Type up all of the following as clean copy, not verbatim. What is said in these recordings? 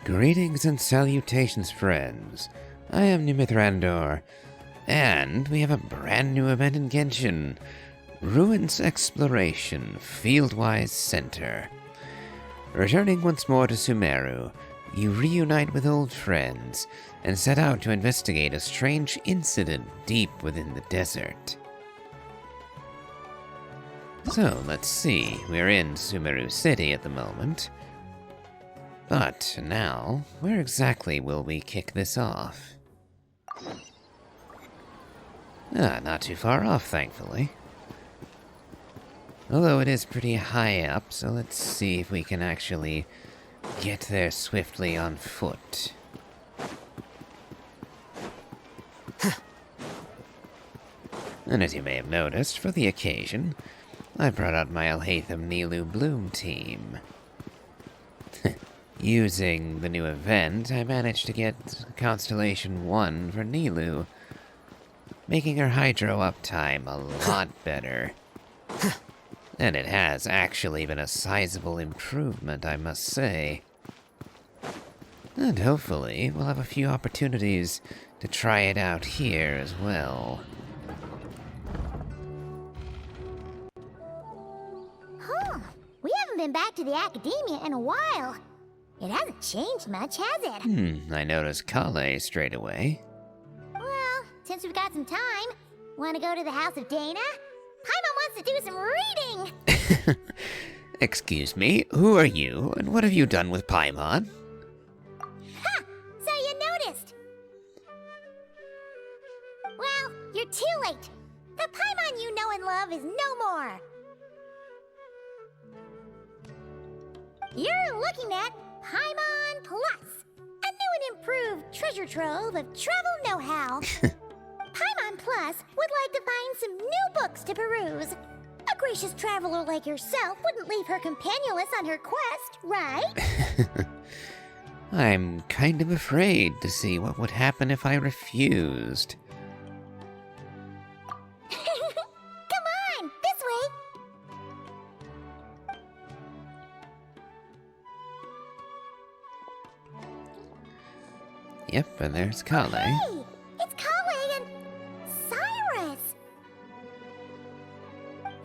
Greetings and salutations, friends. I am Numythrandor, and we have a brand new event in Genshin. Ruins Exploration, Fieldwise Center. Returning once more to Sumeru, you reunite with old friends and set out to investigate a strange incident deep within the desert. So, let's see, we're in Sumeru City at the moment. But now, where exactly will we kick this off? Not too far off, thankfully. Although it is pretty high up, so let's see if we can actually get there swiftly on foot. And as you may have noticed, for the occasion, I brought out my Alhaitham Nilu Bloom team. Using the new event, I managed to get Constellation 1 for Nilu, making her hydro uptime a lot better. And it has actually been a sizable improvement, I must say. And hopefully, we'll have a few opportunities to try it out here as well. Huh. We haven't been back to the academia in a while. It hasn't changed much, has it? I noticed Kale straight away. Well, since we've got some time, want to go to the House of Dana? Paimon wants to do some reading! Excuse me, who are you, and what have you done with Paimon? Ha! So you noticed! Well, you're too late. The Paimon you know and love is no more. You're looking at Paimon Plus, a new and improved treasure trove of travel know-how. Paimon Plus would like to find some new books to peruse. A gracious traveler like yourself wouldn't leave her companionless on her quest, right? I'm kind of afraid to see what would happen if I refused. Come on, this way! Yep, and there's Kale. Hey! It's Kale and Cyrus!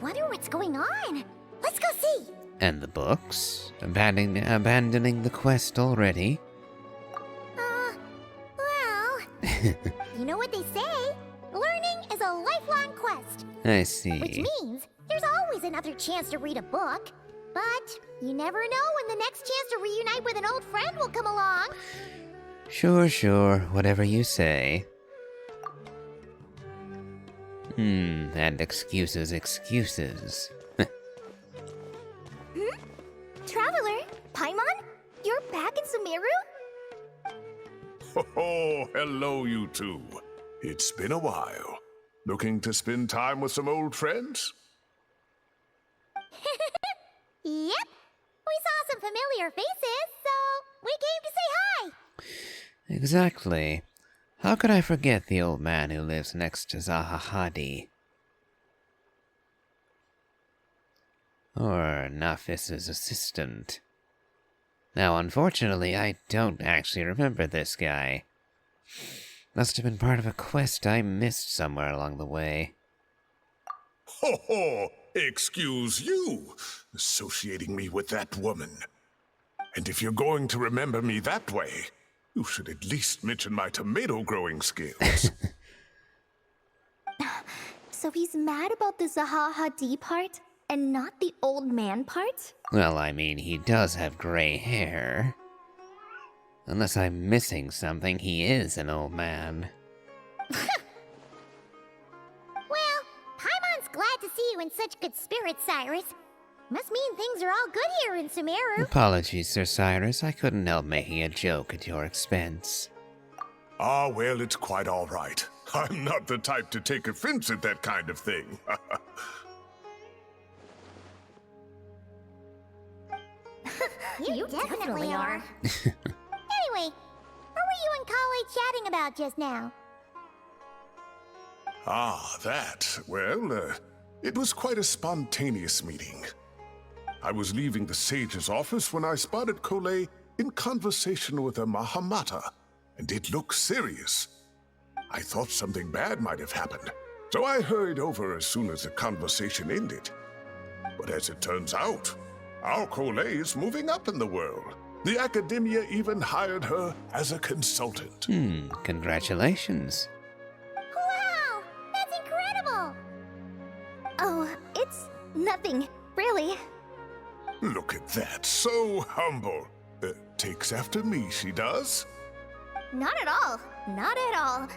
Wonder what's going on. Let's go see! And the books? Abandoning the quest already? Well... you know what they say? Learning is a lifelong quest. I see. Which means there's always another chance to read a book. But you never know when the next chance to reunite with an old friend will come along. Sure, whatever you say. And excuses. Traveler, Paimon, you're back in Sumeru? Oh, hello, you two. It's been a while. Looking to spend time with some old friends? Yep. We saw some familiar faces, so we came to say hi. Exactly. How could I forget the old man who lives next to Zahahadi? Or Nafis's assistant. Now, unfortunately, I don't actually remember this guy. Must have been part of a quest I missed somewhere along the way. Ho ho! Excuse you, associating me with that woman. And if you're going to remember me that way, you should at least mention my tomato growing skills. So he's mad about the Zahahadi part and not the old man part? Well, I mean, he does have gray hair. Unless I'm missing something, he is an old man. Well, Paimon's glad to see you in such good spirits, Cyrus. Must mean things are all good here in Sumeru. Apologies, Sir Cyrus. I couldn't help making a joke at your expense. Ah, well, it's quite all right. I'm not the type to take offense at that kind of thing. You definitely are. Anyway, what were you and Kale chatting about just now? Ah, that. Well, it was quite a spontaneous meeting. I was leaving the sage's office when I spotted Kale in conversation with a Mahamata, and it looked serious. I thought something bad might have happened, so I hurried over as soon as the conversation ended. But as it turns out, our Colette is moving up in the world. The academia even hired her as a consultant. Congratulations. Wow! That's incredible! Oh, it's nothing, really. Look at that, so humble. Takes after me, she does. Not at all. Not at all.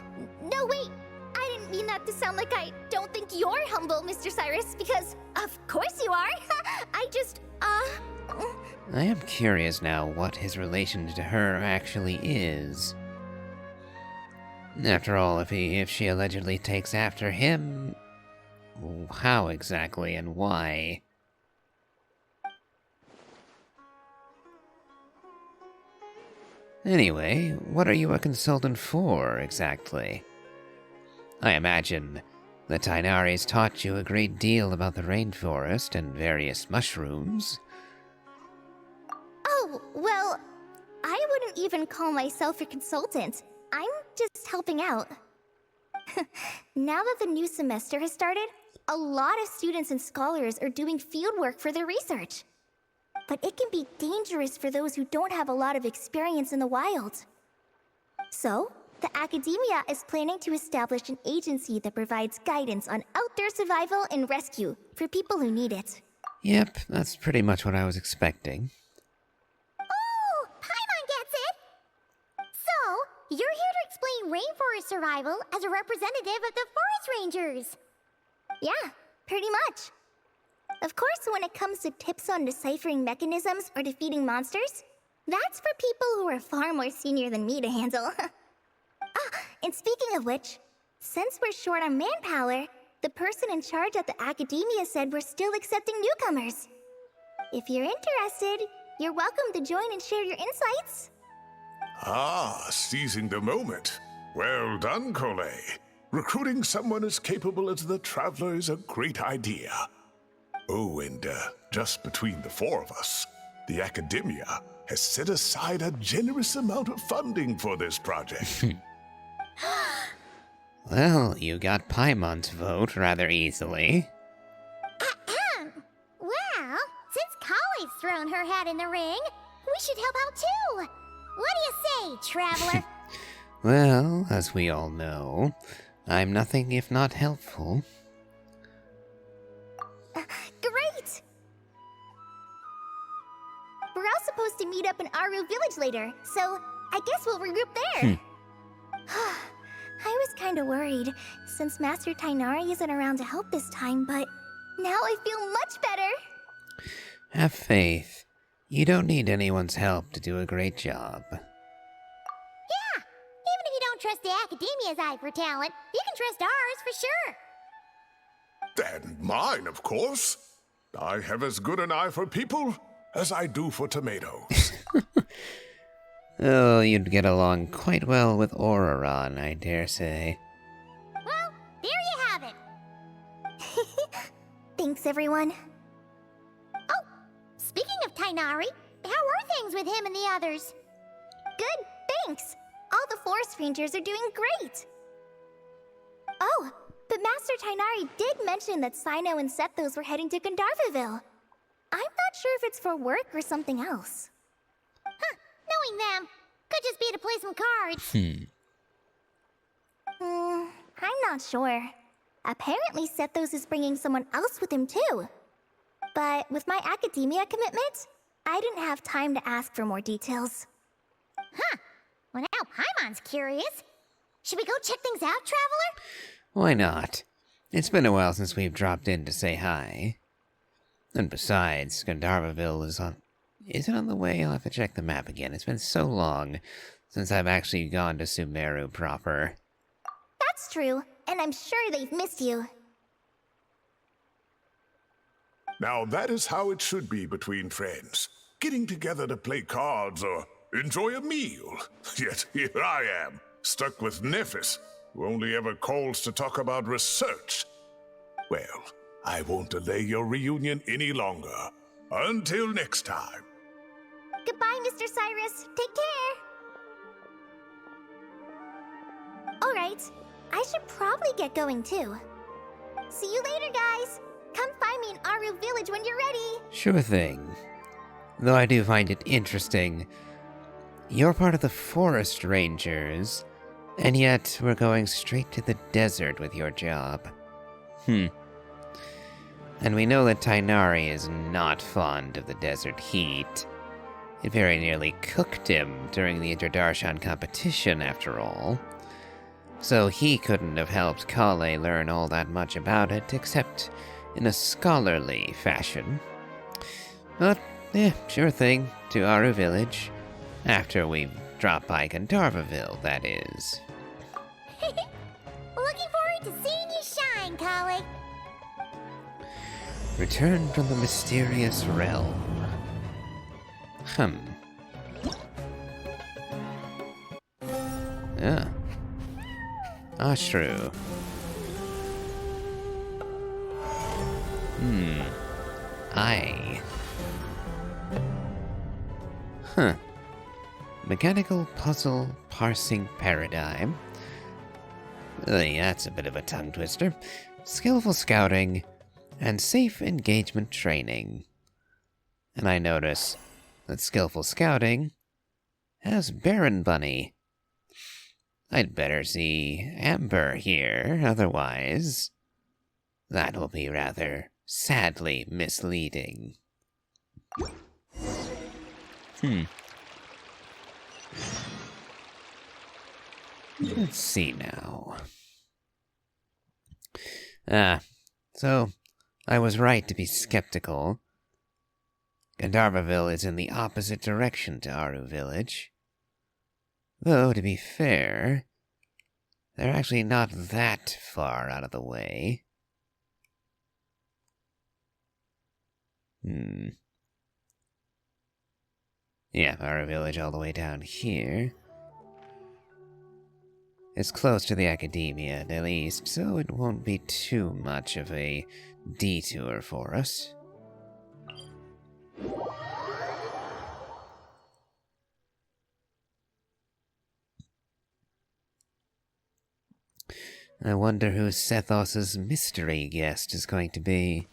No, wait. I didn't mean that to sound like I don't think you're humble, Mr. Cyrus, because of course you are. I just, I am curious now what his relation to her actually is. After all, if she allegedly takes after him, how exactly and why? Anyway, what are you a consultant for, exactly? I imagine the Tainaris taught you a great deal about the rainforest and various mushrooms. Oh, well, I wouldn't even call myself a consultant. I'm just helping out. Now that the new semester has started, a lot of students and scholars are doing fieldwork for their research. But it can be dangerous for those who don't have a lot of experience in the wild. So, the academia is planning to establish an agency that provides guidance on outdoor survival and rescue for people who need it. Yep, that's pretty much what I was expecting. Oh, Paimon gets it! So, you're here to explain rainforest survival as a representative of the forest rangers. Yeah, pretty much. Of course, when it comes to tips on deciphering mechanisms or defeating monsters, that's for people who are far more senior than me to handle. And speaking of which, since we're short on manpower, the person in charge at the academia said we're still accepting newcomers. If you're interested, you're welcome to join and share your insights. Ah, seizing the moment. Well done, Colette. Recruiting someone as capable as the Traveler is a great idea. Oh, and just between the four of us, the academia has set aside a generous amount of funding for this project. Well, you got Paimon's vote rather easily. Well, since Kali's thrown her hat in the ring, we should help out too. What do you say, Traveler? Well, as we all know, I'm nothing if not helpful. Great! We're all supposed to meet up in Aru Village later, so I guess we'll regroup there. I was kinda worried, since Master Tainari isn't around to help this time, but now I feel much better. Have faith. You don't need anyone's help to do a great job. Yeah, even if you don't trust the academia's eye for talent, you can trust ours for sure. And mine, of course. I have as good an eye for people as I do for tomatoes. Oh, you'd get along quite well with Auroron, I dare say. Well, there you have it. Thanks, everyone. Oh, speaking of Tainari, how are things with him and the others? Good, thanks. All the forest rangers are doing great. Oh, but Master Tainari did mention that Sino and Sethos were heading to Gandharvaville. I'm not sure if it's for work or something else. Huh, knowing them, could just be to play some cards. I'm not sure. Apparently Sethos is bringing someone else with him too. But with my academia commitment, I didn't have time to ask for more details. Huh, well now Paimon's curious. Should we go check things out, Traveler? Why not? It's been a while since we've dropped in to say hi. And besides, Gandharvaville is on... Is it on the way? I'll have to check the map again. It's been so long since I've actually gone to Sumeru proper. That's true, and I'm sure they've missed you. Now that is how it should be between friends. Getting together to play cards or enjoy a meal. Yet here I am, stuck with Nephis, who only ever calls to talk about research. Well, I won't delay your reunion any longer. Until next time. Goodbye, Mr. Cyrus. Take care. Alright, I should probably get going too. See you later, guys. Come find me in Aru Village when you're ready. Sure thing. Though I do find it interesting. You're part of the Forest Rangers, and yet we're going straight to the desert with your job. And we know that Tainari is not fond of the desert heat. It very nearly cooked him during the Interdarshan competition, after all. So he couldn't have helped Kale learn all that much about it, except in a scholarly fashion. But, sure thing, to Aru Village. After we've dropped by Gandharvaville, that is. Looking forward to seeing you shine, Kale. Return from the mysterious realm. Ah. Ashru. Aye. Mechanical puzzle parsing paradigm. That's a bit of a tongue twister. Skillful scouting and safe engagement training. And I notice that skillful scouting has Baron Bunny. I'd better see Amber here, otherwise that will be rather sadly misleading. Let's see now. So I was right to be skeptical. Gandharvaville is in the opposite direction to Aru Village. Though, to be fair, they're actually not that far out of the way. Yeah, Aru Village all the way down here. It's close to the academia, at least, so it won't be too much of a detour for us. I wonder who Sethos's mystery guest is going to be.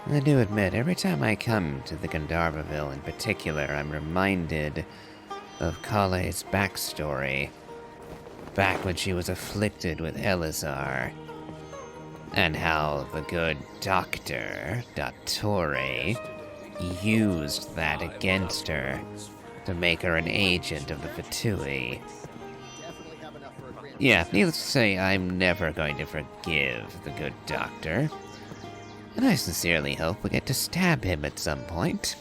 I do admit, every time I come to the Gandharvaville in particular, I'm reminded of Kale's backstory, back when she was afflicted with Elazar, and how the good doctor, Dottore, used that against her to make her an agent of the Fatui. Yeah, needless to say, I'm never going to forgive the good doctor. And I sincerely hope we get to stab him at some point.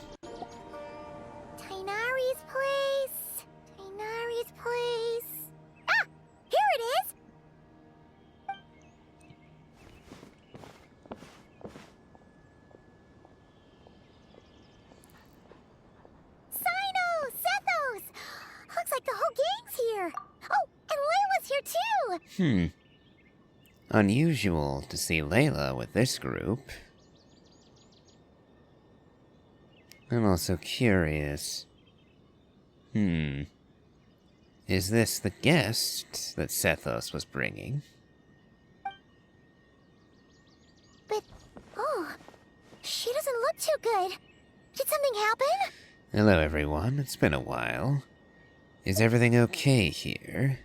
Tainari's place. Tainari's place. Ah! Here it is! Sino! Sethos! Looks like the whole gang's here. Oh, and Layla's here too! Unusual to see Layla with this group. I'm also curious. Is this the guest that Sethos was bringing? But, she doesn't look too good. Did something happen? Hello, everyone. It's been a while. Is everything okay here?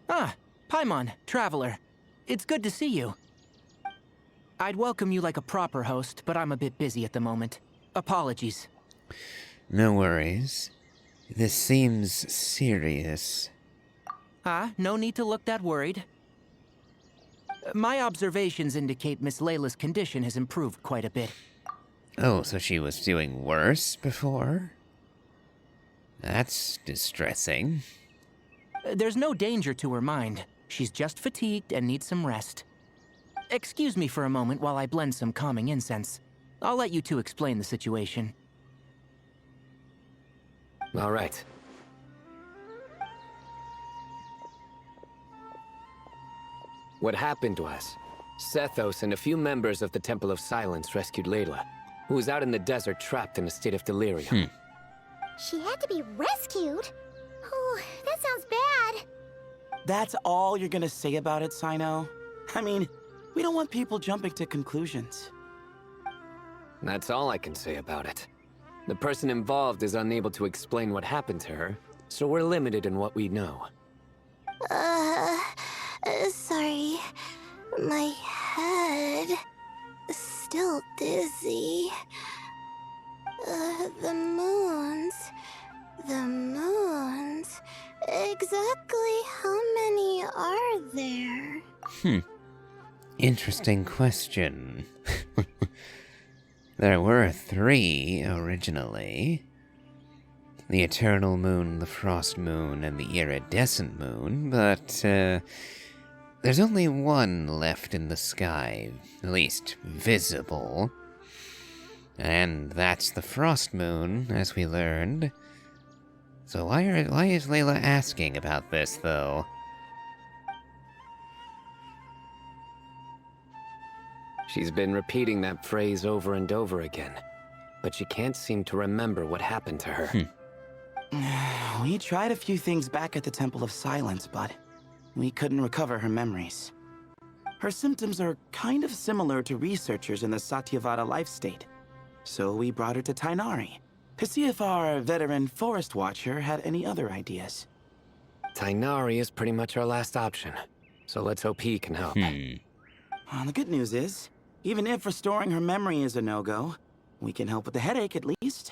Ah, Paimon, Traveler. It's good to see you. I'd welcome you like a proper host, but I'm a bit busy at the moment. Apologies. No worries. This seems serious. No need to look that worried. My observations indicate Miss Layla's condition has improved quite a bit. Oh, so she was doing worse before? That's distressing. There's no danger to her mind. She's just fatigued and needs some rest. Excuse me for a moment while I blend some calming incense. I'll let you two explain the situation. All right. What happened was, Sethos and a few members of the Temple of Silence rescued Layla, who was out in the desert trapped in a state of delirium. She had to be rescued? Oh, that sounds bad. That's all you're gonna say about it, Sino? I mean, we don't want people jumping to conclusions. That's all I can say about it. The person involved is unable to explain what happened to her, so we're limited in what we know. Sorry. My head is still dizzy. The moons. Exactly how many are there? Interesting question. There were 3 originally. The Eternal Moon, the Frost Moon, and the Iridescent Moon, but there's only one left in the sky, at least visible. And that's the Frost Moon, as we learned. So why is Layla asking about this, though? She's been repeating that phrase over and over again, but she can't seem to remember what happened to her. We tried a few things back at the Temple of Silence, but we couldn't recover her memories. Her symptoms are kind of similar to researchers in the Satyavada life state. So we brought her to Tighnari to see if our veteran forest watcher had any other ideas. Tighnari is pretty much our last option, so let's hope he can help. The good news is, even if restoring her memory is a no-go, we can help with the headache at least.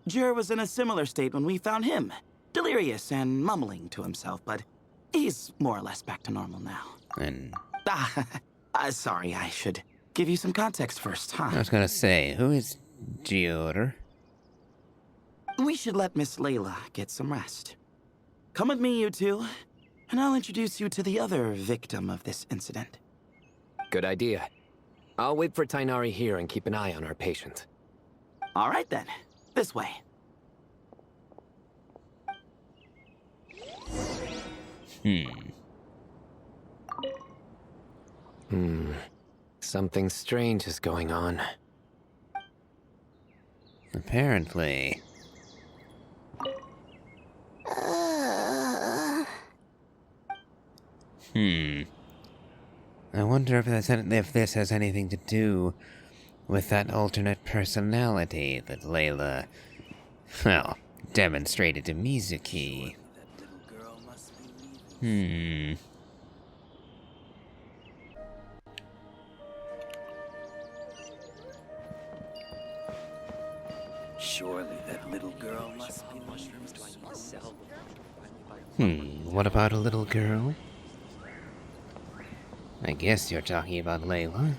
Jur was in a similar state when we found him, delirious and mumbling to himself, but he's more or less back to normal now. And Sorry, I should give you some context first, huh? I was gonna say, who is Jur? We should let Miss Layla get some rest. Come with me, you two, and I'll introduce you to the other victim of this incident. Good idea. I'll wait for Tighnari here and keep an eye on our patient. All right then, this way. Something strange is going on. Apparently. I wonder if this has anything to do with that alternate personality that Layla, well, demonstrated to Mizuki. Surely that little girl must be What about a little girl? I guess you're talking about Layla.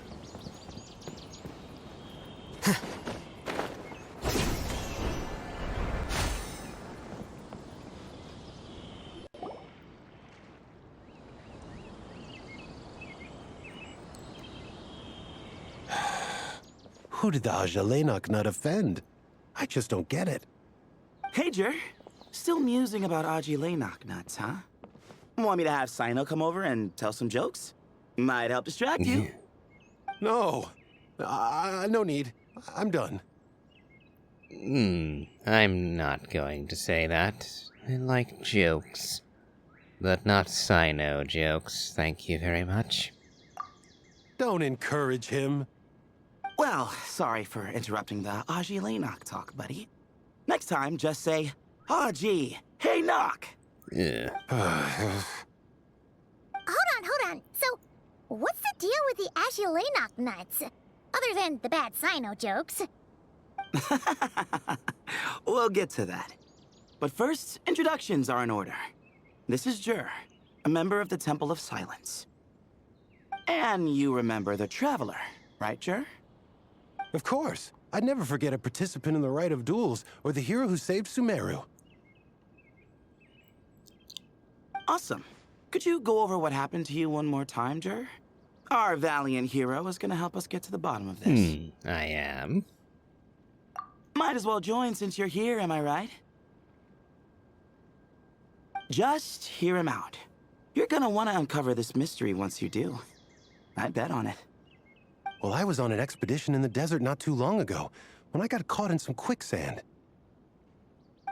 Who did the Ajalenok not offend? I just don't get it. Hey, Jur. Still musing about Aji Laynok nuts, huh? Want me to have Sino come over and tell some jokes? Might help distract you. No. No need. I'm done. I'm not going to say that. I like jokes. But not Sino jokes, thank you very much. Don't encourage him. Well, sorry for interrupting the Aji Laynok talk, buddy. Next time, just say, Aji, hey knock! Ugh. Hold on. So, what's the deal with the Ashulanok nuts? Other than the bad Sino jokes. We'll get to that. But first, introductions are in order. This is Jur, a member of the Temple of Silence. And you remember the Traveler, right, Jur? Of course. I'd never forget a participant in the Rite of Duels or the hero who saved Sumeru. Awesome. Could you go over what happened to you one more time, Jur? Our valiant hero is gonna help us get to the bottom of this. I am. Might as well join since you're here, am I right? Just hear him out. You're gonna want to uncover this mystery once you do. I'd bet on it. Well, I was on an expedition in the desert not too long ago, when I got caught in some quicksand.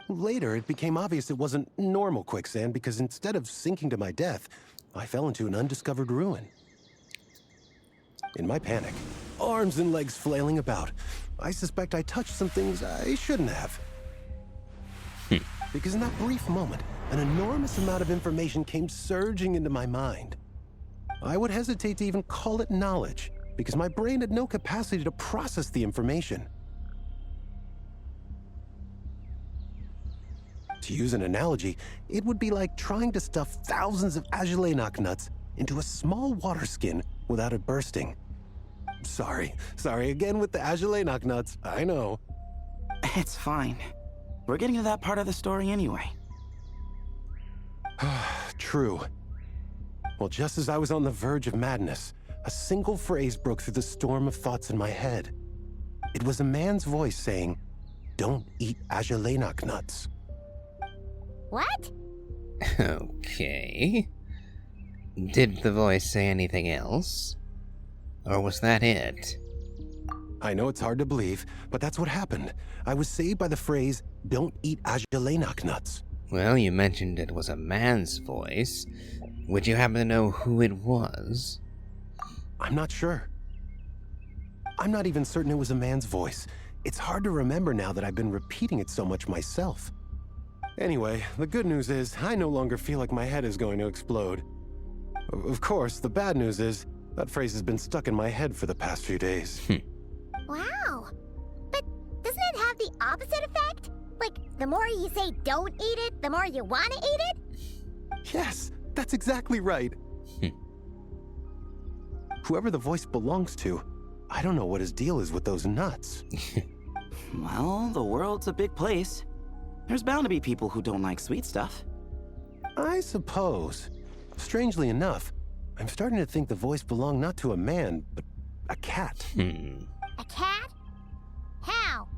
Later, it became obvious it wasn't normal quicksand because instead of sinking to my death, I fell into an undiscovered ruin. In my panic, arms and legs flailing about, I suspect I touched some things I shouldn't have. Because in that brief moment, an enormous amount of information came surging into my mind. I would hesitate to even call it knowledge, because my brain had no capacity to process the information. To use an analogy, it would be like trying to stuff thousands of Agelenok nuts into a small water skin without it bursting. Sorry again with the Agelenok nuts, I know. It's fine. We're getting to that part of the story anyway. True. Well, just as I was on the verge of madness, a single phrase broke through the storm of thoughts in my head. It was a man's voice saying, "Don't eat Agelenok nuts." What? Okay. Did the voice say anything else? Or was that it? I know it's hard to believe, but that's what happened. I was saved by the phrase, "Don't eat Agelenok nuts." Well, you mentioned it was a man's voice. Would you happen to know who it was? I'm not sure. I'm not even certain it was a man's voice. It's hard to remember now that I've been repeating it so much myself. Anyway, the good news is I no longer feel like my head is going to explode. Of course, the bad news is that phrase has been stuck in my head for the past few days. Wow. But doesn't it have the opposite effect? Like, the more you say don't eat it, the more you want to eat it? Yes, that's exactly right. Whoever the voice belongs to, I don't know what his deal is with those nuts. Well, the world's a big place. There's bound to be people who don't like sweet stuff. I suppose. Strangely enough, I'm starting to think the voice belonged not to a man, but a cat. A cat? How?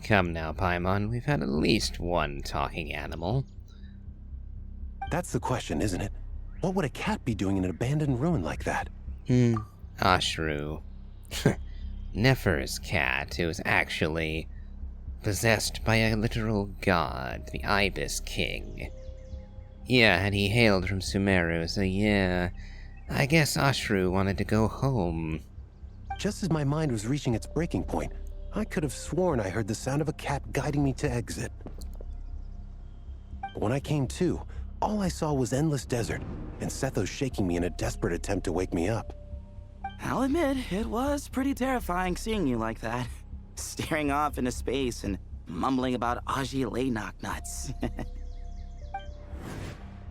Come now, Paimon. We've had at least one talking animal. That's the question, isn't it? What would a cat be doing in an abandoned ruin like that? Ashru. Nefer's cat, who was actually possessed by a literal god, the Ibis King. Yeah, and he hailed from Sumeru, so yeah, I guess Ashru wanted to go home. Just as my mind was reaching its breaking point, I could have sworn I heard the sound of a cat guiding me to exit. But when I came to, all I saw was endless desert, and Sethos shaking me in a desperate attempt to wake me up. I'll admit, it was pretty terrifying seeing you like that. Staring off into space and mumbling about Agelenok nuts.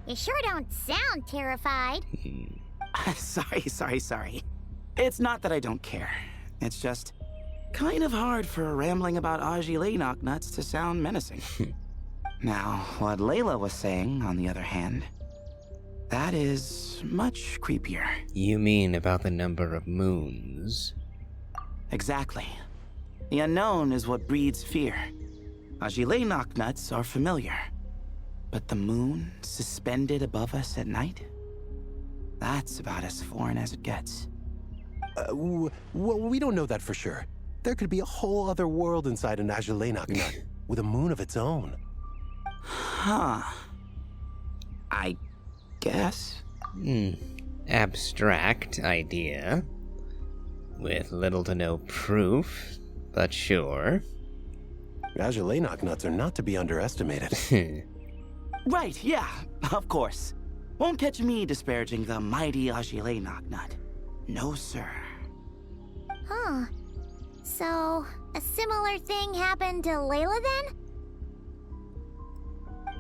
You sure don't sound terrified. Sorry. It's not that I don't care. It's just kind of hard for rambling about Agelenok nuts to sound menacing. Now, what Layla was saying, on the other hand, that is much creepier. You mean about the number of moons? Exactly. The unknown is what breeds fear. Agelenok nuts are familiar. But the moon suspended above us at night? That's about as foreign as it gets. Well, we don't know that for sure. There could be a whole other world inside an Agelenok nut, with a moon of its own. Huh. I guess. Abstract idea. With little to no proof, but sure. Agelenok nuts are not to be underestimated. Right, yeah, of course. Won't catch me disparaging the mighty Agelenok nut. No, sir. Huh. So, a similar thing happened to Layla then?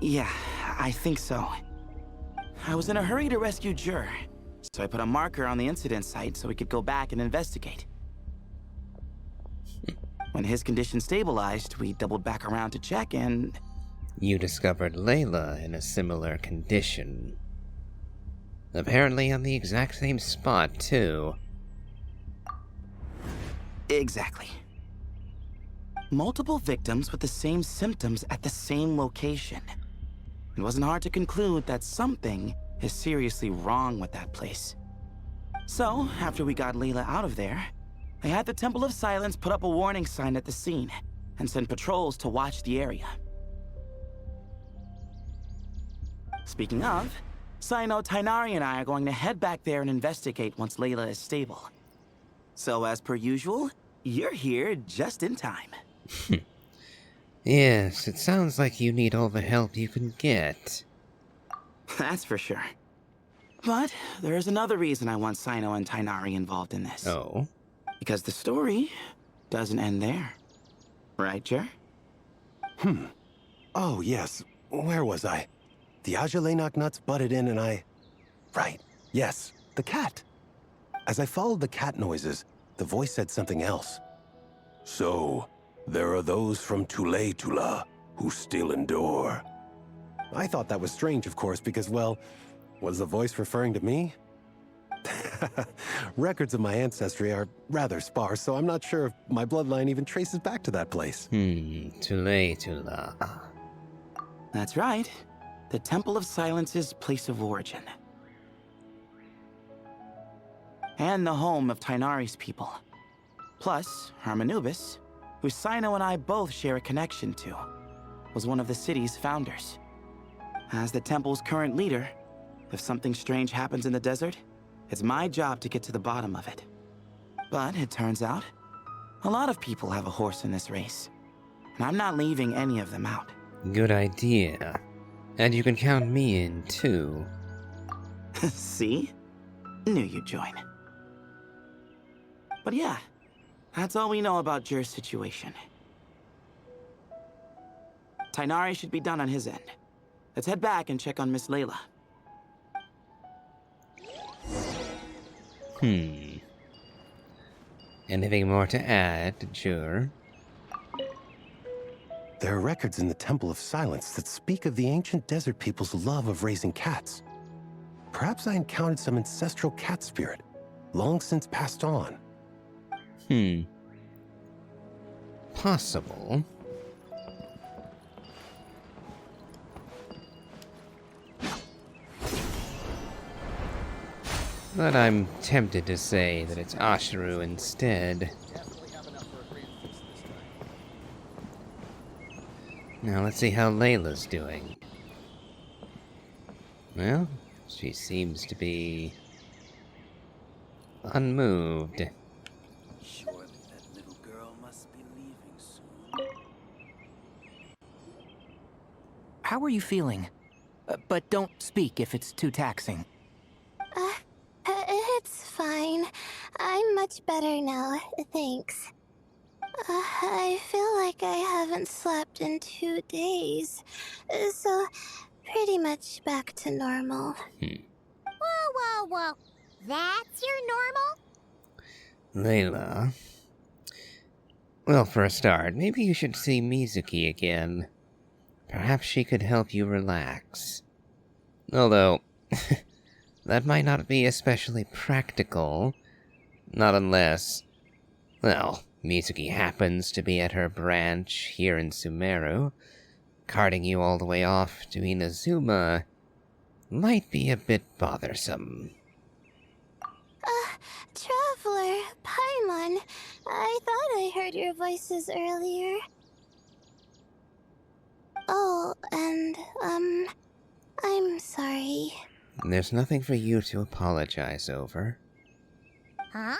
Yeah, I think so. I was in a hurry to rescue Jur, so I put a marker on the incident site so we could go back and investigate. When his condition stabilized, we doubled back around to check and... You discovered Layla in a similar condition. Apparently on the exact same spot, too. Exactly. Multiple victims with the same symptoms at the same location. It wasn't hard to conclude that something is seriously wrong with that place. So, after we got Layla out of there, I had the Temple of Silence put up a warning sign at the scene and send patrols to watch the area. Speaking of, Sino, Tighnari, and I are going to head back there and investigate once Layla is stable. So, as per usual, you're here just in time. Yes, it sounds like you need all the help you can get. That's for sure. But there's another reason I want Sino and Tighnari involved in this. Oh? Because the story doesn't end there. Right, Jer? Oh, yes. Where was I? The Ajalenok nuts butted in and I... Right. Yes. The cat. As I followed the cat noises, the voice said something else. So, there are those from Tula who still endure. I thought that was strange, of course, because, well, was the voice referring to me? Records of my ancestry are rather sparse, so I'm not sure if my bloodline even traces back to that place. Tula. That's right. The Temple of Silence's place of origin. And the home of Tighnari's people. Plus, Hermanubis, who Sino and I both share a connection to, was one of the city's founders. As the temple's current leader, if something strange happens in the desert, it's my job to get to the bottom of it. But it turns out, a lot of people have a horse in this race, and I'm not leaving any of them out. Good idea. And you can count me in, too. See? Knew you'd join. But yeah, that's all we know about Jer's situation. Tighnari should be done on his end. Let's head back and check on Miss Layla. Anything more to add, Jur? There are records in the Temple of Silence that speak of the ancient desert people's love of raising cats. Perhaps I encountered some ancestral cat spirit, long since passed on. Possible. But I'm tempted to say that it's Asheru instead. Now let's see how Layla's doing. Well, she seems to be unmoved. Surely that little girl must be leaving soon. How are you feeling? But don't speak if it's too taxing. It's fine. I'm much better now, thanks. I feel like I haven't slept in 2 days, so pretty much back to normal. Whoa. That's your normal? Layla. Well, for a start, maybe you should see Mizuki again. Perhaps she could help you relax. Although, that might not be especially practical. Not unless... well, Mizuki happens to be at her branch here in Sumeru. Carting you all the way off to Inazuma might be a bit bothersome. Traveler, Paimon, I thought I heard your voices earlier. Oh, and, I'm sorry. There's nothing for you to apologize over. Huh?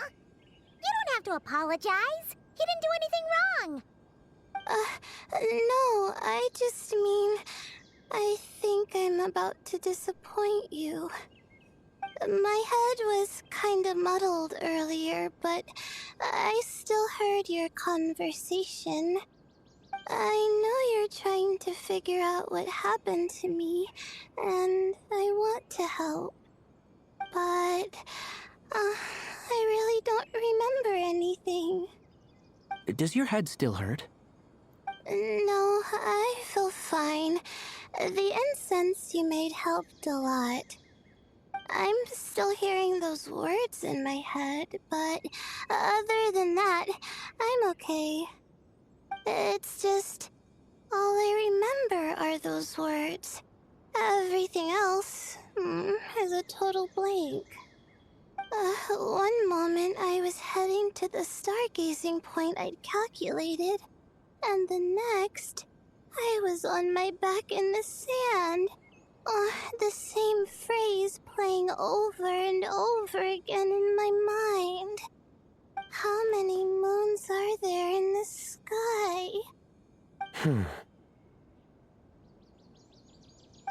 You don't have to apologize. You didn't do anything wrong. No, I just mean, I think I'm about to disappoint you. My head was kinda muddled earlier, but I still heard your conversation. I know you're trying to figure out what happened to me, and I want to help. But, I really don't remember anything. Does your head still hurt? No, I feel fine. The incense you made helped a lot. I'm still hearing those words in my head, but other than that, I'm okay. It's just, all I remember are those words. Everything else is a total blank. One moment I was heading to the stargazing point I'd calculated, and the next, I was on my back in the sand. The same phrase playing over and over again in my mind. How many moons are there in the sky?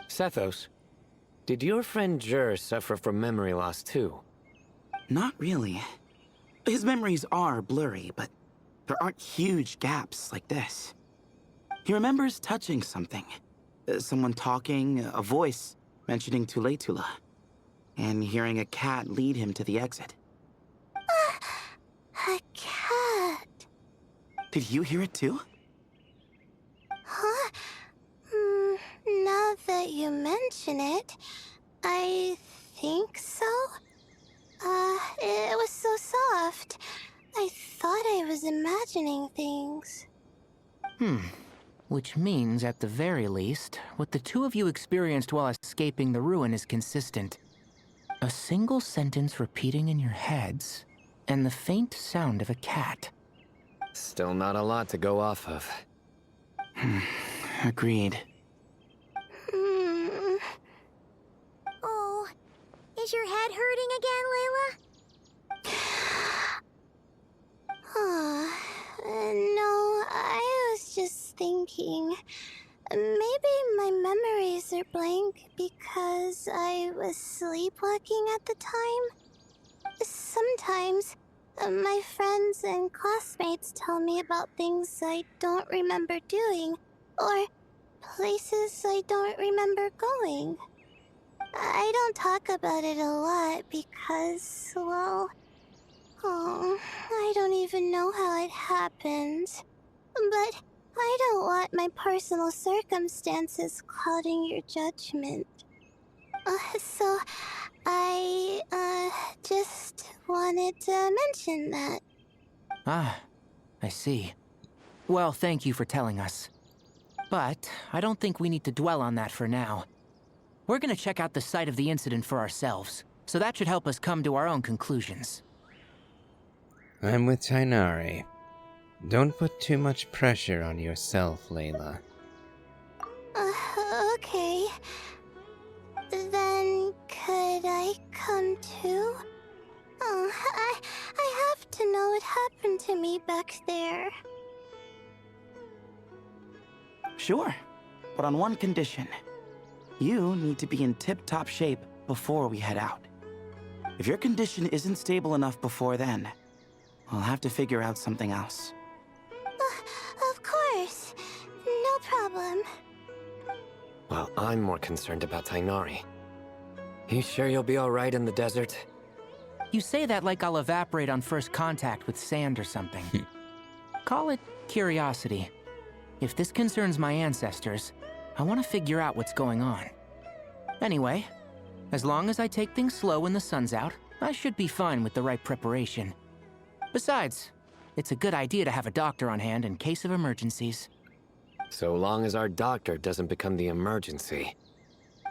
Sethos, did your friend Jur suffer from memory loss too? Not really. His memories are blurry, but there aren't huge gaps like this. He remembers touching something. Someone talking, a voice mentioning Tuletula, and hearing a cat lead him to the exit. A cat. Did you hear it too? Huh? Now that you mention it, I think so. It was so soft. I thought I was imagining things. Which means, at the very least, what the two of you experienced while escaping the ruin is consistent. A single sentence repeating in your heads, and the faint sound of a cat. Still not a lot to go off of. Agreed. Oh, is your head hurting again, Layla? No, I was just thinking. Maybe my memories are blank because I was sleepwalking at the time. Sometimes, my friends and classmates tell me about things I don't remember doing, or places I don't remember going. I don't talk about it a lot because, well, I don't even know how it happened. But I don't want my personal circumstances clouding your judgment. So I, just wanted to mention that. Ah, I see. Well, thank you for telling us. But I don't think we need to dwell on that for now. We're gonna check out the site of the incident for ourselves, so that should help us come to our own conclusions. I'm with Tainari. Don't put too much pressure on yourself, Layla. Okay. Then could I come too? I have to know what happened to me back there. Sure, but on one condition. You need to be in tip-top shape before we head out. If your condition isn't stable enough before then, I'll have to figure out something else. Of course. No problem. Well, I'm more concerned about Tainari. You sure you'll be alright in the desert? You say that like I'll evaporate on first contact with sand or something. Call it curiosity. If this concerns my ancestors, I want to figure out what's going on. Anyway, as long as I take things slow when the sun's out, I should be fine with the right preparation. Besides, it's a good idea to have a doctor on hand in case of emergencies. So long as our doctor doesn't become the emergency.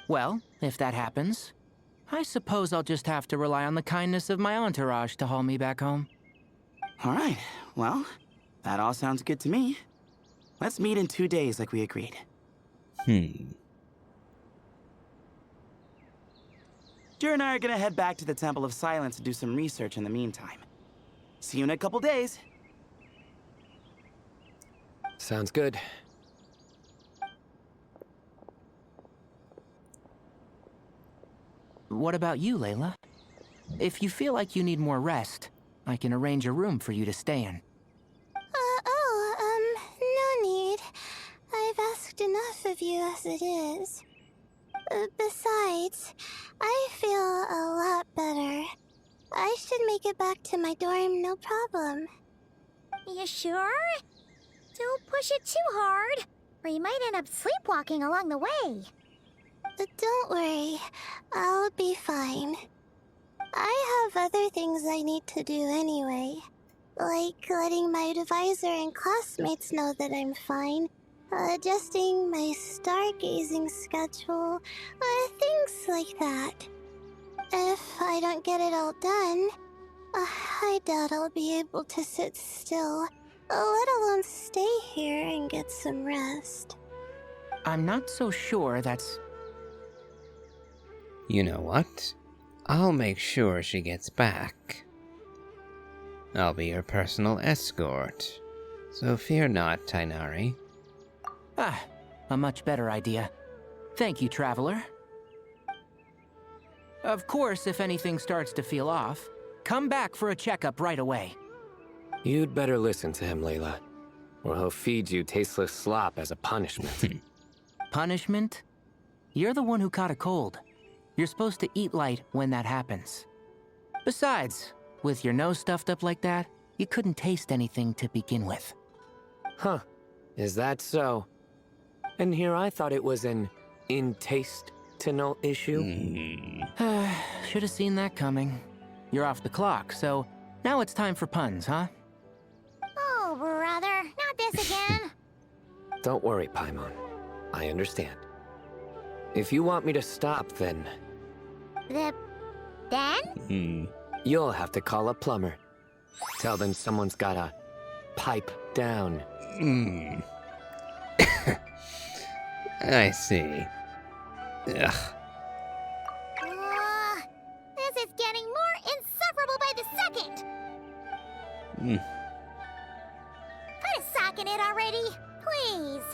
Well, if that happens, I suppose I'll just have to rely on the kindness of my entourage to haul me back home. All right, well, that all sounds good to me. Let's meet in 2 days like we agreed. Jur and I are gonna head back to the Temple of Silence to do some research in the meantime. See you in a couple days. Sounds good. What about you, Layla? If you feel like you need more rest, I can arrange a room for you to stay in. No need. I've asked enough of you as it is. Besides, I feel a lot better. I should make it back to my dorm, no problem. You sure? Don't push it too hard, or you might end up sleepwalking along the way. Don't worry. I'll be fine. I have other things I need to do anyway. Like letting my advisor and classmates know that I'm fine. Adjusting my stargazing schedule. Things like that. If I don't get it all done, I doubt I'll be able to sit still, let alone stay here and get some rest. I'm not so sure that's... You know what? I'll make sure she gets back. I'll be your personal escort, so fear not, Tighnari. Ah, a much better idea. Thank you, Traveler. Of course, if anything starts to feel off, come back for a checkup right away. You'd better listen to him, Layla, or he'll feed you tasteless slop as a punishment. Punishment? You're the one who caught a cold. You're supposed to eat light when that happens. Besides, with your nose stuffed up like that, you couldn't taste anything to begin with. Huh, is that so? And here I thought it was an in-taste-to-no issue. Should have seen that coming. You're off the clock, so now it's time for puns, huh? Oh, brother, not this again. Don't worry, Paimon. I understand. If you want me to stop, then Then? you'll have to call a plumber. Tell them someone's gotta pipe down. I see. Ugh. This is getting more insufferable by the second. Put a sock in it already, please.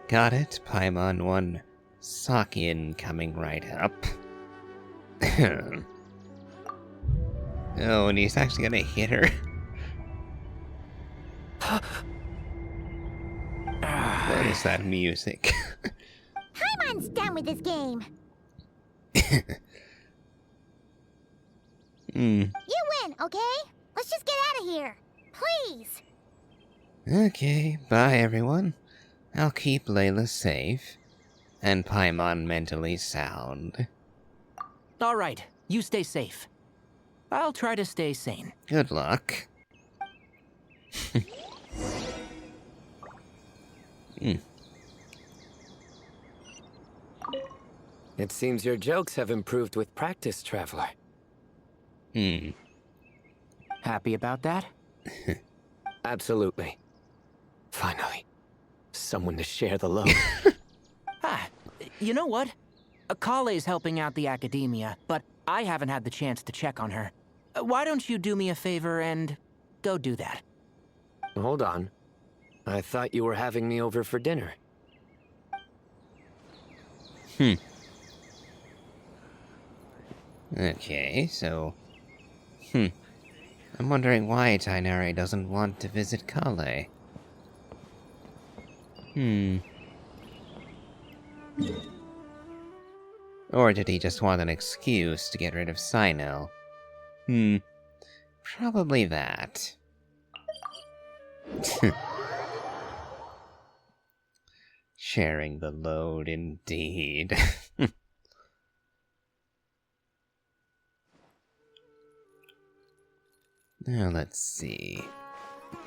Got it, Paimon 1. Sock in coming right up. Oh, and he's actually gonna hit her. What is that music? Paimon's done with this game. You win, okay? Let's just get out of here. Please. Okay, bye everyone. I'll keep Layla safe, and Paimon mentally sound. All right, you stay safe. I'll try to stay sane. Good luck. It seems your jokes have improved with practice, Traveler. Happy about that? Absolutely. Finally. Someone to share the load. You know what? Kale's helping out the academia, but I haven't had the chance to check on her. Why don't you do me a favor and go do that? Hold on. I thought you were having me over for dinner. Okay, so... I'm wondering why Tighnari doesn't want to visit Kale. Or did he just want an excuse to get rid of Sinel? Probably that. Sharing the load, indeed. Now, let's see.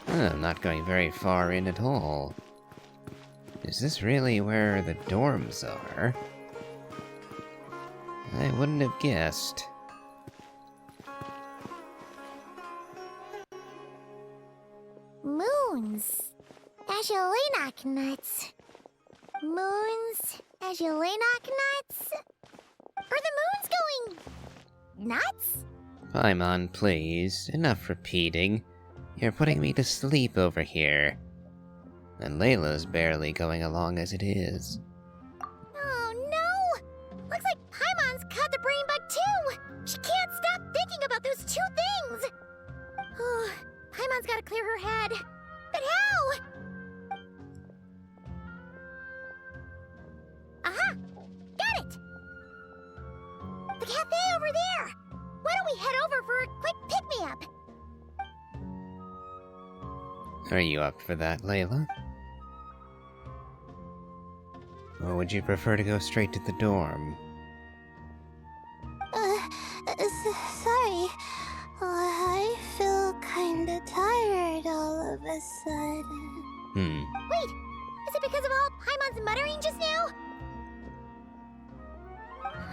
Oh, I'm not going very far in at all. Is this really where the dorms are? I wouldn't have guessed. Moons. Azulenok nuts. Moons. Azulenok nuts? Are the moons going... nuts? Paimon, please. Enough repeating. You're putting me to sleep over here. And Layla's barely going along as it is. Oh no! Looks like Paimon's caught the brain bug too! She can't stop thinking about those two things! Oh, Paimon's gotta clear her head. But how? Aha! Got it! The cafe over there! Why don't we head over for a quick pick-me-up? Are you up for that, Layla? Or would you prefer to go straight to the dorm? Sorry. I feel kinda tired all of a sudden. Wait, is it because of all Paimon's muttering just now?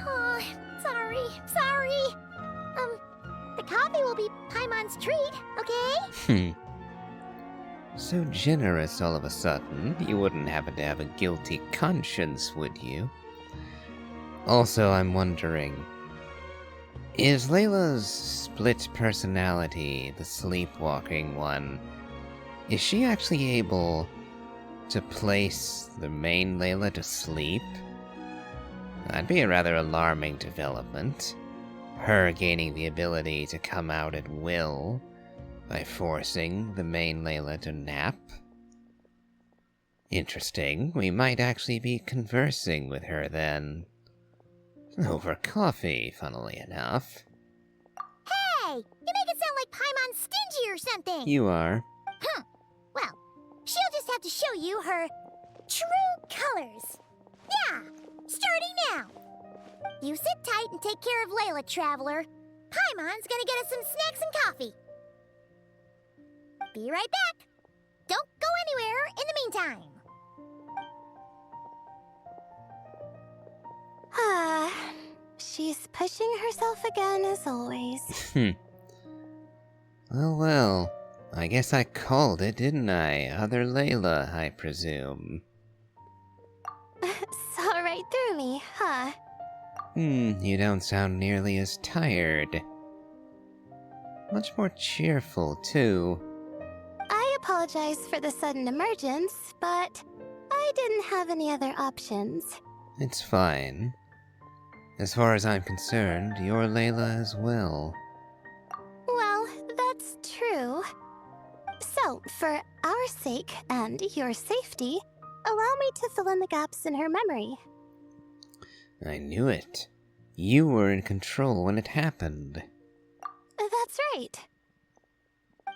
Oh, sorry. The coffee will be Paimon's treat, okay? So generous all of a sudden, you wouldn't happen to have a guilty conscience, would you? Also, I'm wondering, is Layla's split personality, the sleepwalking one, is she actually able to place the main Layla to sleep? That'd be a rather alarming development. Her gaining the ability to come out at will by forcing the main Layla to nap. Interesting, we might actually be conversing with her then. Over coffee, funnily enough. Hey, you make it sound like Paimon's stingy or something. You are. Well, she'll just have to show you her true colors. Yeah, starting now. You sit tight and take care of Layla, Traveler. Paimon's gonna get us some snacks and coffee. Be right back. Don't go anywhere in the meantime. She's pushing herself again as always. Well, I guess I called it, didn't I? Other Layla, I presume. Saw right through me, huh? You don't sound nearly as tired. Much more cheerful, too. I apologize for the sudden emergence, but I didn't have any other options. It's fine. As far as I'm concerned, you're Layla as well. Well, that's true. So, for our sake and your safety, allow me to fill in the gaps in her memory. I knew it. You were in control when it happened. That's right.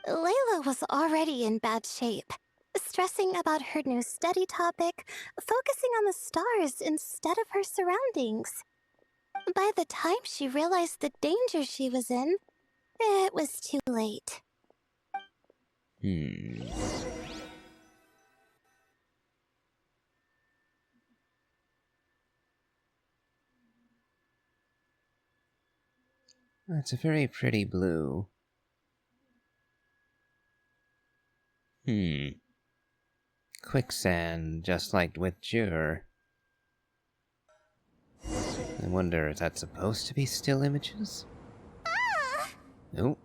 Layla was already in bad shape, stressing about her new study topic, focusing on the stars instead of her surroundings. By the time she realized the danger she was in, it was too late. That's a very pretty blue. Quicksand, just like with Jur. I wonder if that's supposed to be still images? Oh.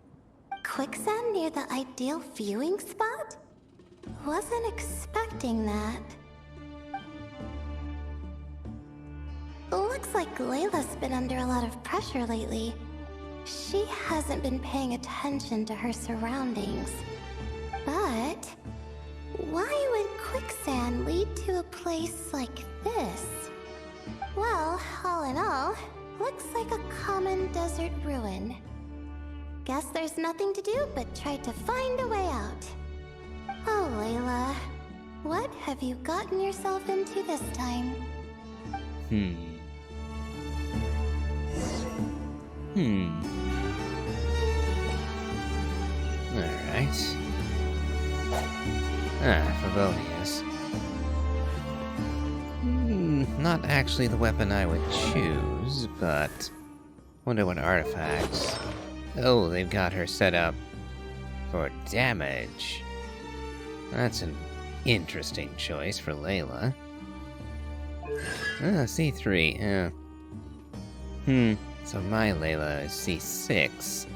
Quicksand near the ideal viewing spot? Wasn't expecting that. Looks like Layla's been under a lot of pressure lately. She hasn't been paying attention to her surroundings. But why would quicksand lead to a place like this? Well, all in all, looks like a common desert ruin. Guess there's nothing to do but try to find a way out. Oh, Layla, what have you gotten yourself into this time? Alright. Favonius. Not actually the weapon I would choose, but... wonder what artifacts... Oh, they've got her set up for damage. That's an interesting choice for Layla. C3, So my Layla is C6.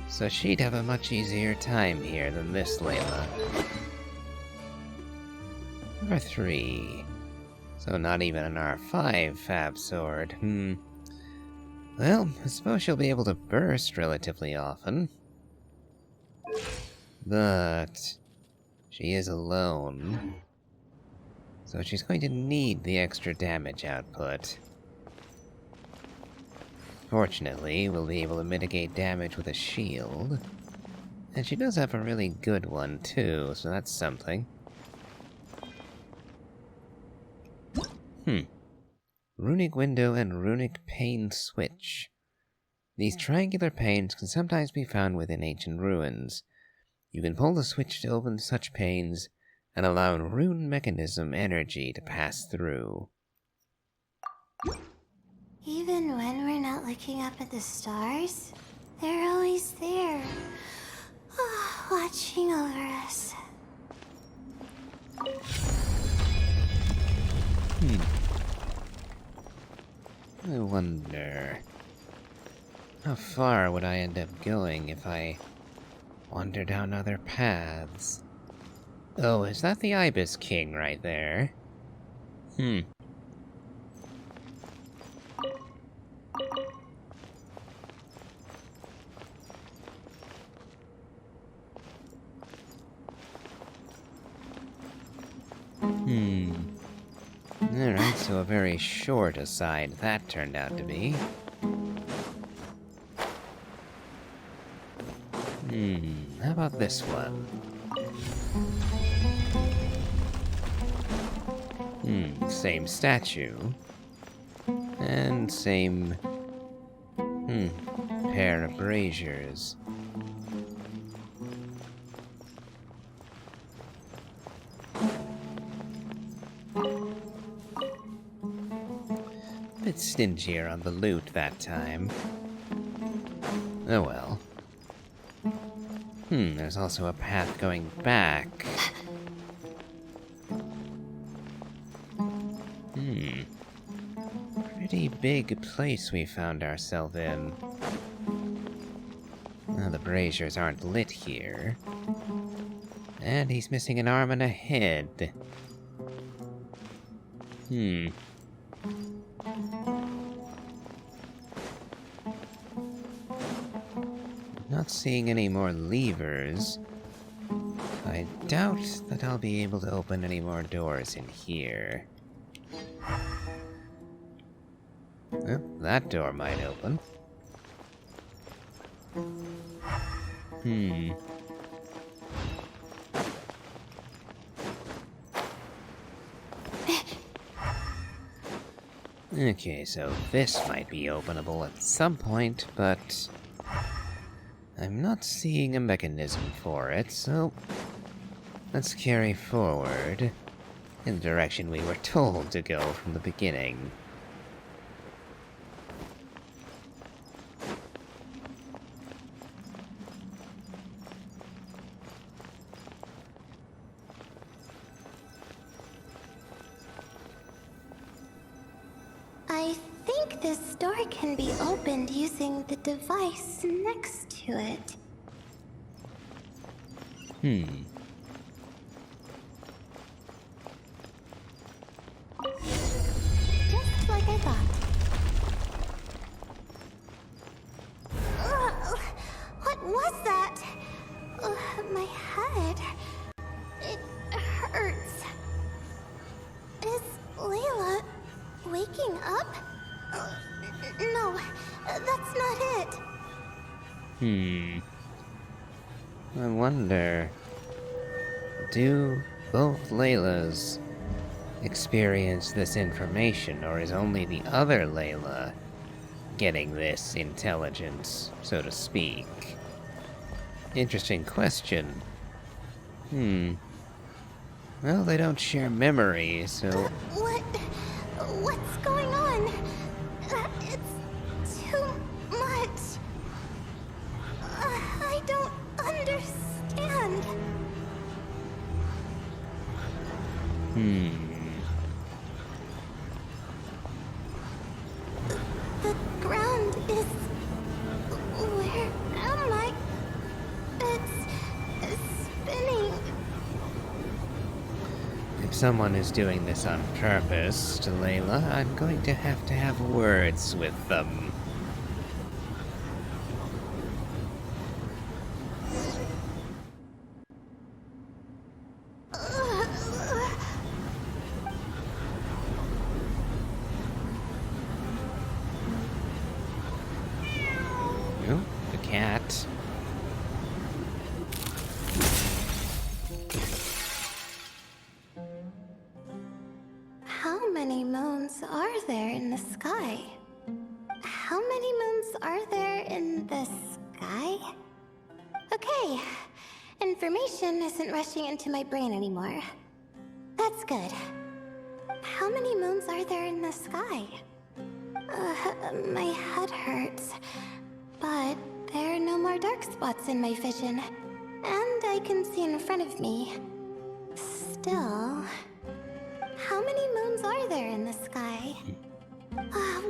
So she'd have a much easier time here than this Layla. R3. So not even an R5 Fab Sword, Well, I suppose she'll be able to burst relatively often. But... she is alone. So she's going to need the extra damage output. Fortunately, we'll be able to mitigate damage with a shield. And she does have a really good one too, so that's something. Runic window and runic pane switch. These triangular panes can sometimes be found within ancient ruins. You can pull the switch to open such panes and allow rune mechanism energy to pass through. Even when we're not looking up at the stars, they're always there, watching over us. I wonder, how far would I end up going if I wander down other paths? Oh, is that the Ibis King right there? Alright, so a very short aside that turned out to be. How about this one? Same statue. And same... pair of braziers. Bit stingier on the loot that time. Oh well. There's also a path going back. Pretty big place we found ourselves in. Well, the braziers aren't lit here. And he's missing an arm and a head. Not seeing any more levers. I doubt that I'll be able to open any more doors in here. Well, that door might open. Okay, so this might be openable at some point, but I'm not seeing a mechanism for it, so let's carry forward in the direction we were told to go from the beginning. I think this door can be opened using the device next to it. Just like I thought. What was that? My head. It hurts. Is Layla waking up? No, that's not it. I wonder, do both Laylas experience this information, or is only the other Layla getting this intelligence, so to speak? Interesting question. Well, they don't share memory, so... What's going on? It's too much. I don't understand. The ground is... Where am I? It's spinning. If someone is doing this on purpose to Layla, I'm going to have words with them. Oh, the cat. How many moons are there in the sky? How many moons are there in the sky? Okay, information isn't rushing into my brain anymore. That's good. How many moons are there in the sky? My head hurts, but there are no more dark spots in my vision, and I can see in front of me. Still, how many moons are there in the sky?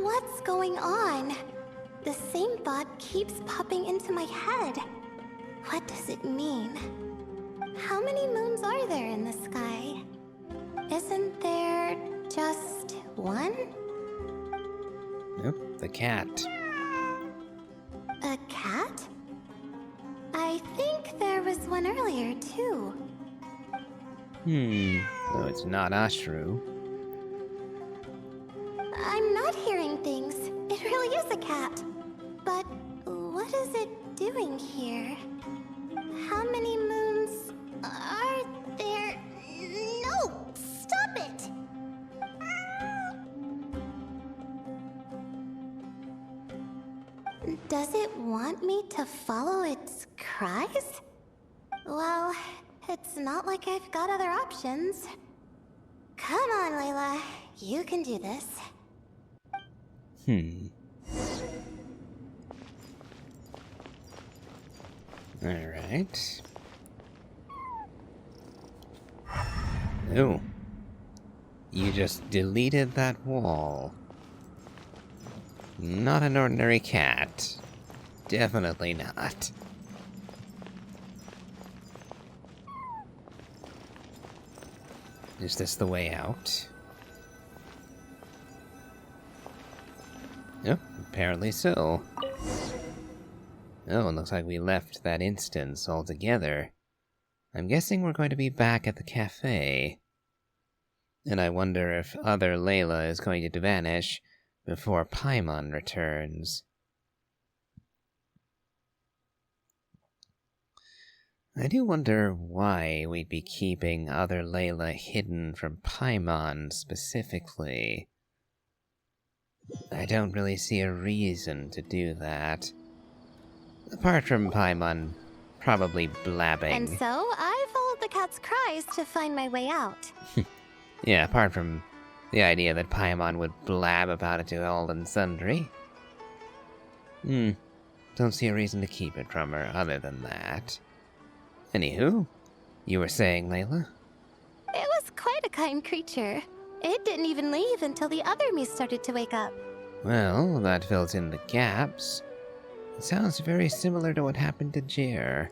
What's going on? The same thought keeps popping into my head. What does it mean? How many moons are there in the sky? Isn't there just one? Nope, the cat. A cat? I think there was one earlier, too. So it's not Ashru. I'm not hearing things. It really is a cat. But what is it doing here? How many moons are there? No! Stop it! Does it want me to follow its cries? Well, it's not like I've got other options. Come on, Layla. You can do this. Alright. Oh. You just deleted that wall. Not an ordinary cat. Definitely not. Is this the way out? Oh, apparently so. Oh, it looks like we left that instance altogether. I'm guessing we're going to be back at the cafe. And I wonder if other Layla is going to vanish before Paimon returns. I do wonder why we'd be keeping other Layla hidden from Paimon specifically. I don't really see a reason to do that. Apart from Paimon probably blabbing. And so, I followed the cat's cries to find my way out. Yeah, apart from the idea that Paimon would blab about it to all and sundry. Don't see a reason to keep it from her other than that. Anywho, you were saying, Layla? It was quite a kind creature. It didn't even leave until the other me started to wake up. Well, that fills in the gaps. It sounds very similar to what happened to Jer.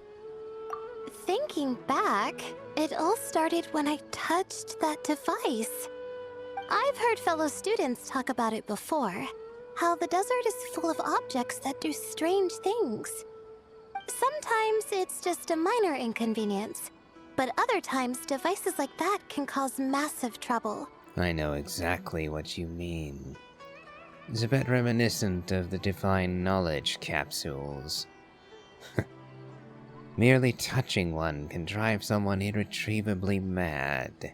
Thinking back, it all started when I touched that device. I've heard fellow students talk about it before. How the desert is full of objects that do strange things. Sometimes it's just a minor inconvenience, but other times devices like that can cause massive trouble. I know exactly what you mean. It's a bit reminiscent of the Divine Knowledge capsules. Merely touching one can drive someone irretrievably mad.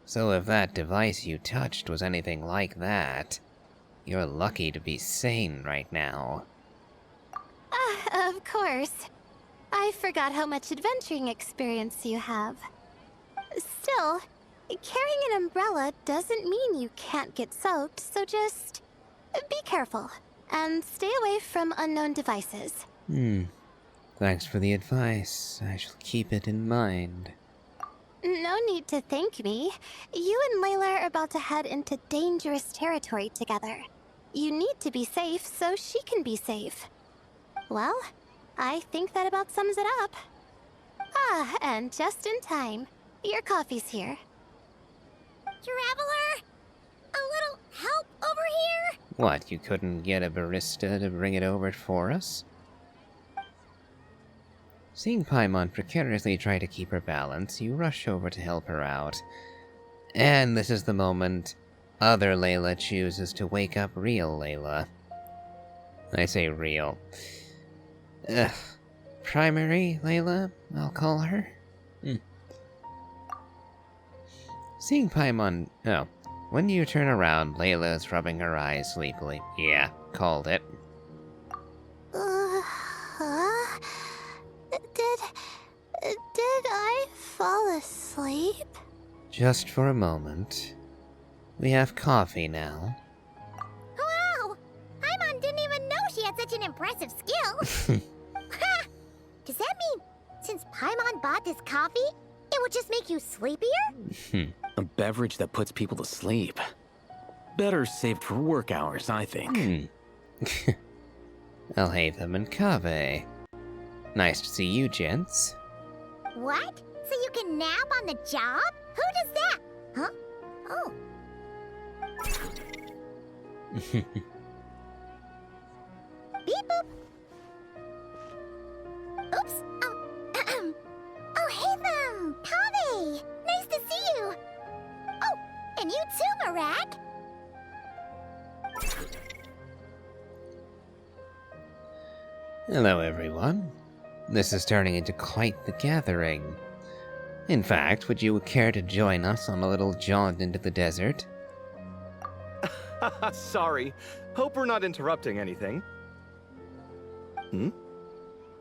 So if that device you touched was anything like that, you're lucky to be sane right now. Of course. I forgot how much adventuring experience you have. Still, carrying an umbrella doesn't mean you can't get soaked, so just be careful and stay away from unknown devices. Thanks for the advice. I shall keep it in mind. No need to thank me. You and Layla are about to head into dangerous territory together. You need to be safe so she can be safe. Well, I think that about sums it up. And just in time. Your coffee's here. Traveler? A little help over here? What, you couldn't get a barista to bring it over for us? Seeing Paimon precariously try to keep her balance, you rush over to help her out. And this is the moment other Layla chooses to wake up real Layla. I say real. Primary Layla, I'll call her. Seeing Paimon... Oh, When you turn around, Layla is rubbing her eyes sleepily. Yeah, called it. Did I fall asleep? Just for a moment. We have coffee now. Wow! Paimon didn't even know she had such an impressive skill. Ha! Does that mean since Paimon bought this coffee, it would just make you sleepier? A beverage that puts people to sleep. Better saved for work hours, I think. Alhaitham and Kaveh. Nice to see you, gents. What? So you can nap on the job? Who does that? Huh? Oh. Beep boop. Oops. Oh, hey them! Kaveh! Nice to see you! Oh, and you too, Marak! Hello, everyone. This is turning into quite the gathering. In fact, would you care to join us on a little jaunt into the desert? Sorry. Hope we're not interrupting anything.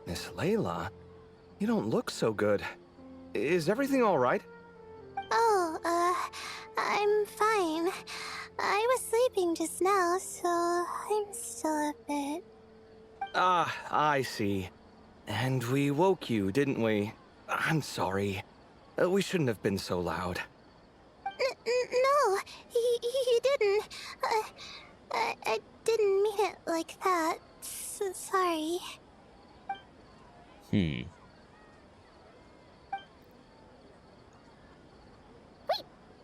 Miss Layla, you don't look so good. Is everything all right? Oh, I'm fine. I was sleeping just now, so I'm still a bit... Ah, I see. And we woke you, didn't we? I'm sorry. We shouldn't have been so loud. No, you didn't. I didn't mean it like that. Sorry. Wait,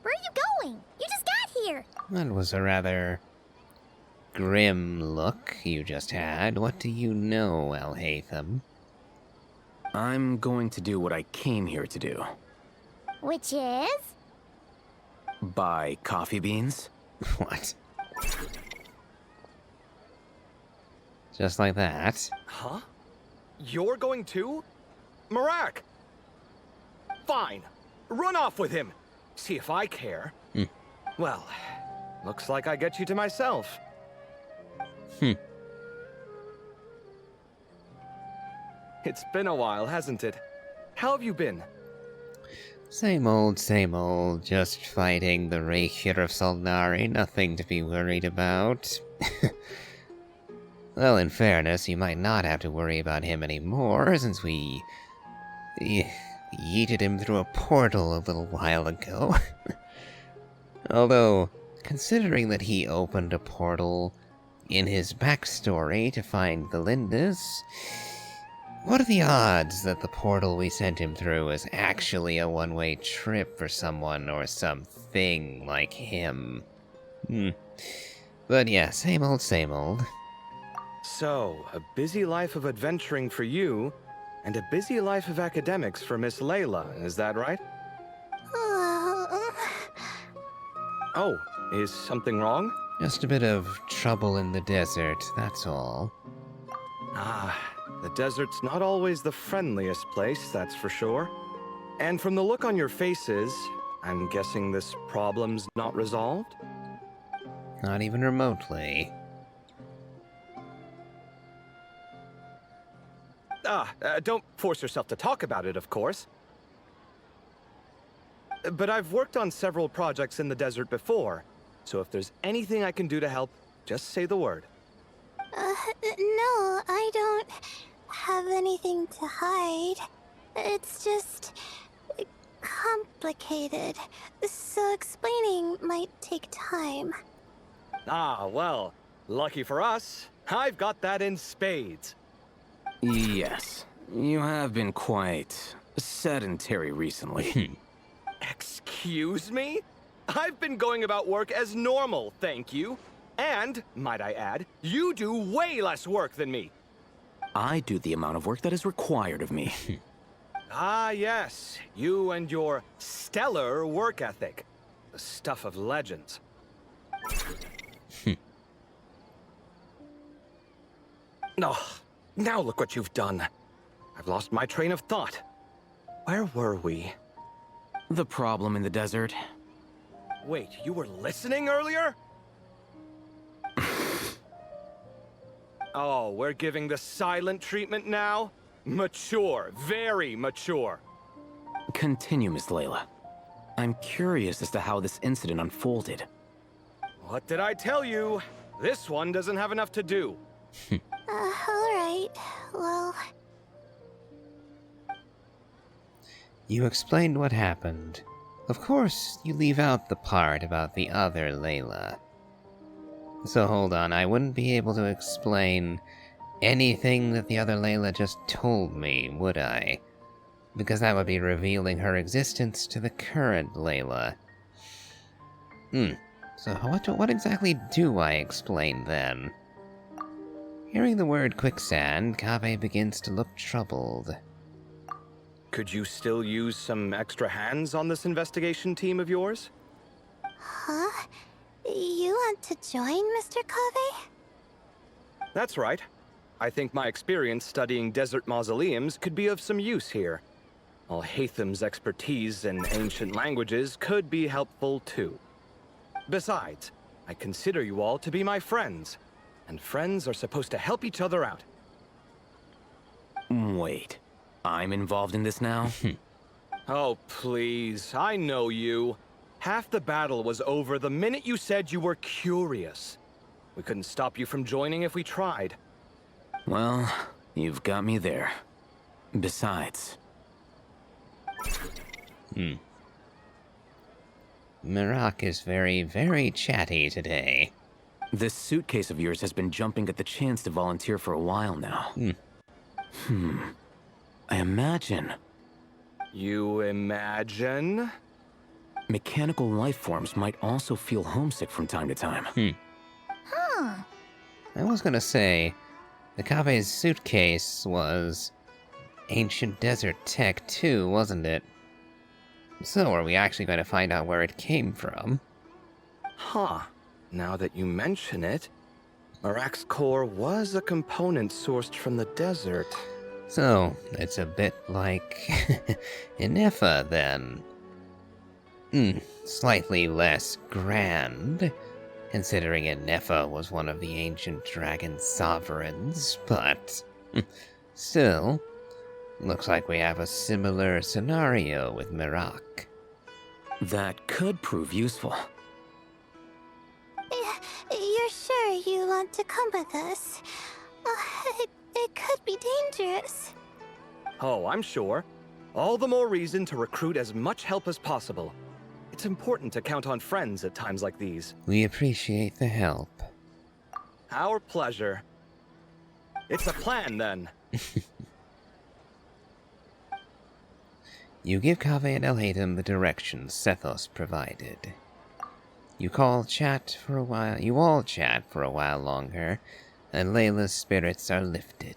where are you going? You just got here. That was a rather grim look you just had. What do you know, Alhaitham? I'm going to do what I came here to do. Which is? Buy coffee beans. What? Just like that? Huh? You're going too? Marak! Fine. Run off with him. See if I care. Well, looks like I get you to myself. It's been a while, hasn't it? How have you been? Same old, just fighting the Rakhir of Solnari, nothing to be worried about. Well, in fairness, you might not have to worry about him anymore, since we... yeeted him through a portal a little while ago. Although, considering that he opened a portal in his backstory to find the Lindas, what are the odds that the portal we sent him through is actually a one-way trip for someone or something like him? But yeah, same old, same old. So, a busy life of adventuring for you, and a busy life of academics for Miss Layla, is that right? Oh, is something wrong? Just a bit of trouble in the desert, that's all. Ah, the desert's not always the friendliest place, that's for sure. And from the look on your faces, I'm guessing this problem's not resolved? Not even remotely. Don't force yourself to talk about it, of course. But I've worked on several projects in the desert before, so if there's anything I can do to help, just say the word. No, I don't have anything to hide. It's just complicated, so explaining might take time. Ah, well, lucky for us, I've got that in spades. Yes, you have been quite sedentary recently. Excuse me? I've been going about work as normal, thank you. And, might I add, you do way less work than me. I do the amount of work that is required of me. Ah, yes. You and your stellar work ethic. The stuff of legends. Oh, now look what you've done. I've lost my train of thought. Where were we? The problem in the desert. Wait, you were listening earlier? Oh, we're giving the silent treatment now? Mature, very mature. Continue, Miss Layla. I'm curious as to how this incident unfolded. What did I tell you? This one doesn't have enough to do. Alright. Well, You explained what happened. Of course, you leave out the part about the other Layla. So hold on, I wouldn't be able to explain anything that the other Layla just told me, would I? Because that would be revealing her existence to the current Layla. So what exactly do I explain then? Hearing the word quicksand, Kaveh begins to look troubled. Could you still use some extra hands on this investigation team of yours? huh? You want to join, Mr. Covey? That's right. I think my experience studying desert mausoleums could be of some use here. Al-Haytham's expertise in ancient languages could be helpful too. Besides, I consider you all to be my friends, and friends are supposed to help each other out. Wait, I'm involved in this now? Oh, please, I know you. Half the battle was over the minute you said you were curious. We couldn't stop you from joining if we tried. Well, you've got me there. Besides... Mirak is very, very chatty today. This suitcase of yours has been jumping at the chance to volunteer for a while now. I imagine... You imagine? Mechanical life forms might also feel homesick from time to time. I was gonna say, the Kaveh's suitcase was ancient desert tech too, wasn't it? So are we actually going to find out where it came from? Huh. Now that you mention it, Mirak's core was a component sourced from the desert. So, it's a bit like Inefa then. Slightly less grand, considering Inefa was one of the ancient dragon sovereigns, but still, looks like we have a similar scenario with Mirak. That could prove useful. You're sure you want to come with us? It could be dangerous. Oh, I'm sure. All the more reason to recruit as much help as possible. It's important to count on friends at times like these. We appreciate the help. Our pleasure. It's a plan, then. You give Kaveh and Al-Haytham the directions Sethos provided. You all chat for a while longer, and Layla's spirits are lifted.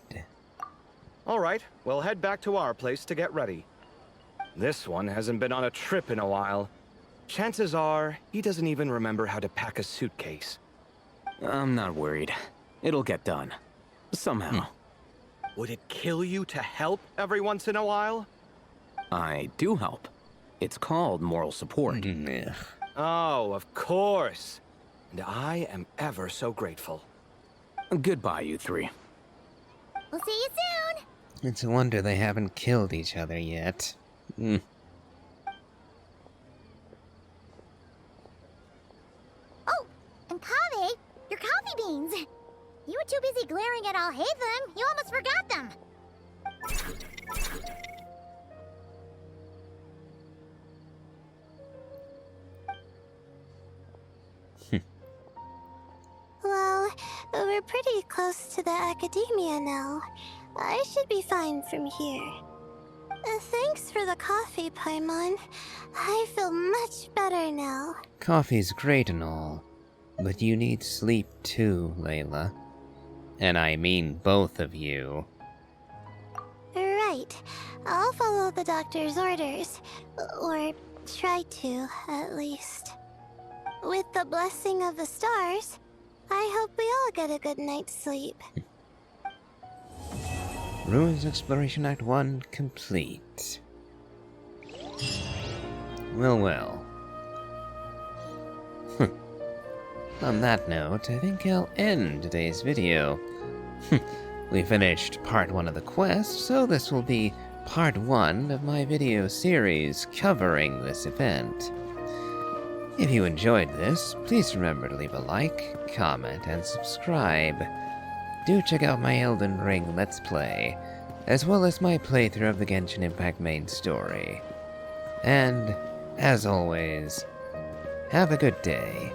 All right, we'll head back to our place to get ready. This one hasn't been on a trip in a while. Chances are, he doesn't even remember how to pack a suitcase. I'm not worried. It'll get done. Somehow. Would it kill you to help every once in a while? I do help. It's called moral support. Oh, of course. And I am ever so grateful. Goodbye, you three. We'll see you soon. It's a wonder they haven't killed each other yet. Oh, and Kaveh, your coffee beans. You were too busy glaring at Al-Haytham, you almost forgot them. Well, we're pretty close to the academia now. I should be fine from here. Thanks for the coffee, Paimon. I feel much better now. Coffee's great and all, but you need sleep too, Layla. And I mean both of you. Right. I'll follow the doctor's orders. Or try to, at least. With the blessing of the stars, I hope we all get a good night's sleep. Ruins Exploration Act 1 complete. Well, well. on that note, I think I'll end today's video. We finished part 1 of the quest, so this will be part 1 of my video series covering this event. If you enjoyed this, please remember to leave a like, comment, and subscribe. Do check out my Elden Ring Let's Play, as well as my playthrough of the Genshin Impact main story. And, as always, have a good day.